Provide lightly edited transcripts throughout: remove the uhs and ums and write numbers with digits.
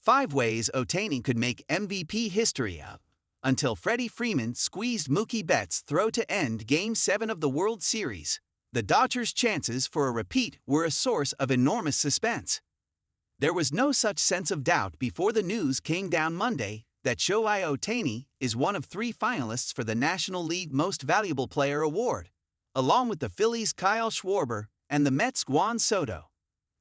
5 ways Ohtani could make MVP history up. Until Freddie Freeman squeezed Mookie Betts' throw to end Game 7 of the World Series, the Dodgers' chances for a repeat were a source of enormous suspense. There was no such sense of doubt before the news came down Monday that Shohei Ohtani is one of 3 finalists for the National League Most Valuable Player award, along with the Phillies' Kyle Schwarber and the Mets' Juan Soto.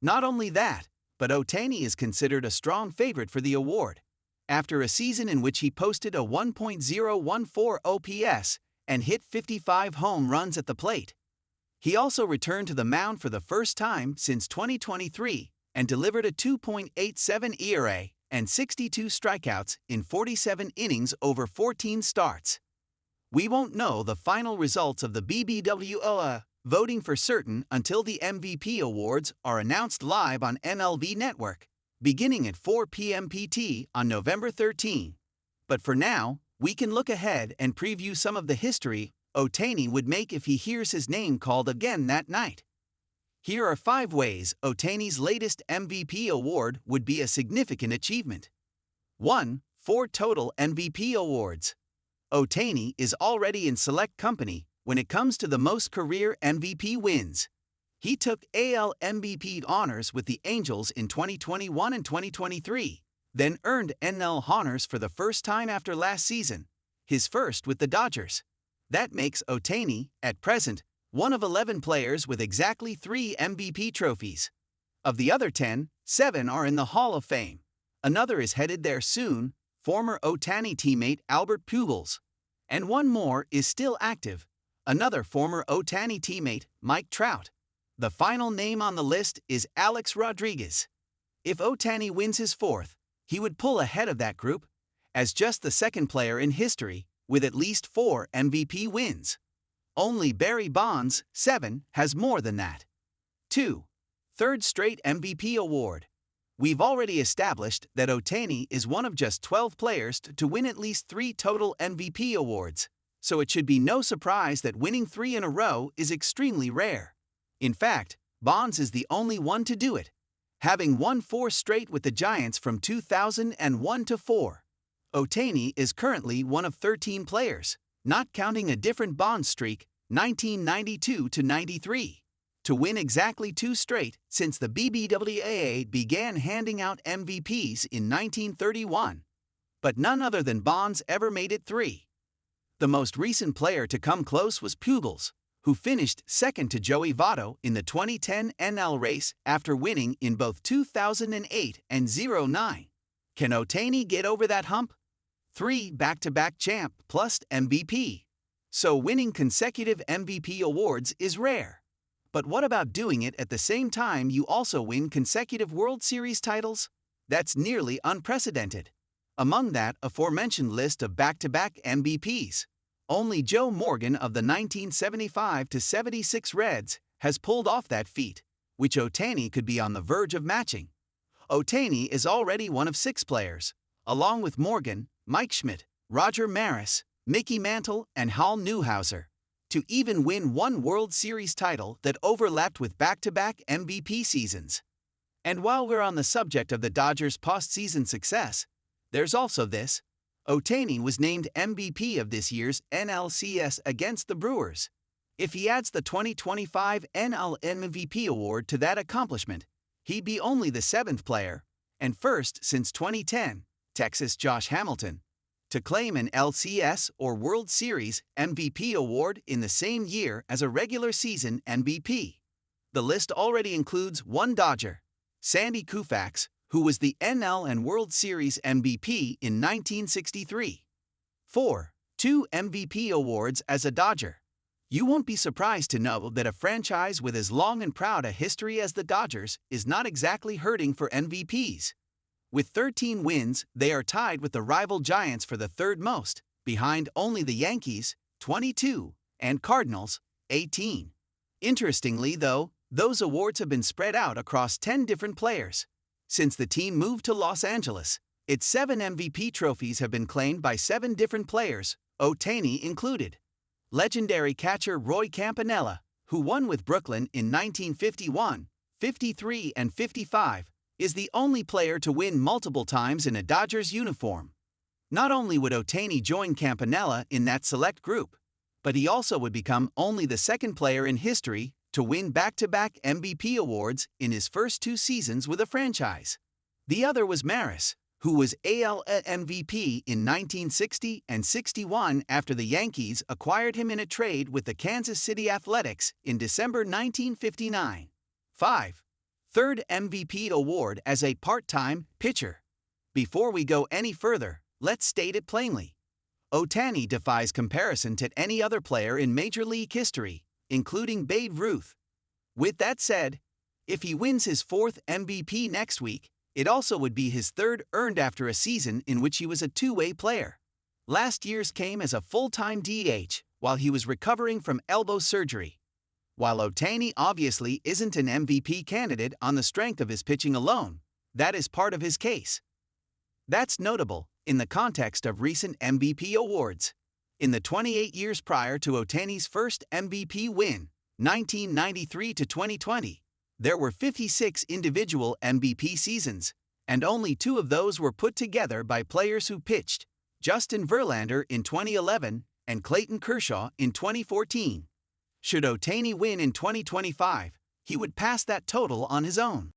Not only that, but Ohtani is considered a strong favorite for the award, after a season in which he posted a 1.014 OPS and hit 55 home runs at the plate. He also returned to the mound for the first time since 2023 and delivered a 2.87 ERA and 62 strikeouts in 47 innings over 14 starts. We won't know the final results of the BBWO voting for certain until the MVP awards are announced live on MLB Network, beginning at 4 p.m. PT on November 13. But for now, we can look ahead and preview some of the history Ohtani would make if he hears his name called again that night. Here are 5 ways Ohtani's latest MVP award would be a significant achievement. 1. 4 total MVP awards. Ohtani is already in select company when it comes to the most career MVP wins. He took AL MVP honors with the Angels in 2021 and 2023, then earned NL honors for the first time after last season, his first with the Dodgers. That makes Ohtani, at present, one of 11 players with exactly 3 MVP trophies. Of the other 10, 7 are in the Hall of Fame. Another is headed there soon, former Ohtani teammate Albert Pujols. And one more is still active, another former Ohtani teammate, Mike Trout. The final name on the list is Alex Rodriguez. If Ohtani wins his 4th, he would pull ahead of that group, as just the 2nd player in history with at least 4 MVP wins. Only Barry Bonds, 7, has more than that. 2. 3rd straight MVP award. We've already established that Ohtani is one of just 12 players to win at least 3 total MVP awards, so it should be no surprise that winning 3 in a row is extremely rare. In fact, Bonds is the only one to do it, having won 4 straight with the Giants from 2001 to 4. Ohtani is currently one of 13 players, not counting a different Bonds streak, 1992 to 93, to win exactly 2 straight since the BBWAA began handing out MVPs in 1931. But none other than Bonds ever made it 3. The most recent player to come close was Pujols, who finished second to Joey Votto in the 2010 NL race after winning in both 2008 and 09. Can Ohtani get over that hump? 3 back-to-back champ plus MVP. So winning consecutive MVP awards is rare. But what about doing it at the same time you also win consecutive World Series titles? That's nearly unprecedented. Among that aforementioned list of back-to-back MVPs, only Joe Morgan of the 1975-76 Reds has pulled off that feat, which Ohtani could be on the verge of matching. Ohtani is already one of 6 players, along with Morgan, Mike Schmidt, Roger Maris, Mickey Mantle, and Hal Newhouser, to even win 1 World Series title that overlapped with back-to-back MVP seasons. And while we're on the subject of the Dodgers' postseason success, there's also this. Ohtani was named MVP of this year's NLCS against the Brewers. If he adds the 2025 NL MVP award to that accomplishment, he'd be only the 7th player, and first since 2010, Texas' Josh Hamilton, to claim an LCS or World Series MVP award in the same year as a regular season MVP. The list already includes 1 Dodger, Sandy Koufax, who was the NL and World Series MVP in 1963. 4. 2 MVP awards as a Dodger. You won't be surprised to know that a franchise with as long and proud a history as the Dodgers is not exactly hurting for MVPs. With 13 wins, they are tied with the rival Giants for the 3rd most, behind only the Yankees, 22, and Cardinals, 18. Interestingly, though, those awards have been spread out across 10 different players. Since the team moved to Los Angeles, its 7 MVP trophies have been claimed by 7 different players, Ohtani included. Legendary catcher Roy Campanella, who won with Brooklyn in 1951, 53, and 55, is the only player to win multiple times in a Dodgers uniform. Not only would Ohtani join Campanella in that select group, but he also would become only the second player in history to win back-to-back MVP awards in his first 2 seasons with a franchise. The other was Maris, who was AL MVP in 1960 and 61 after the Yankees acquired him in a trade with the Kansas City Athletics in December 1959. 5. Third MVP award as a part-time pitcher. Before we go any further, let's state it plainly. Ohtani defies comparison to any other player in Major League history, including Babe Ruth. With that said, if he wins his 4th MVP next week, it also would be his 3rd earned after a season in which he was a two-way player. Last year's came as a full-time DH while he was recovering from elbow surgery. While Ohtani obviously isn't an MVP candidate on the strength of his pitching alone, that is part of his case. That's notable in the context of recent MVP awards. In the 28 years prior to Ohtani's first MVP win, 1993 to 2020, there were 56 individual MVP seasons, and only 2 of those were put together by players who pitched: Justin Verlander in 2011 and Clayton Kershaw in 2014. Should Ohtani win in 2025, he would pass that total on his own.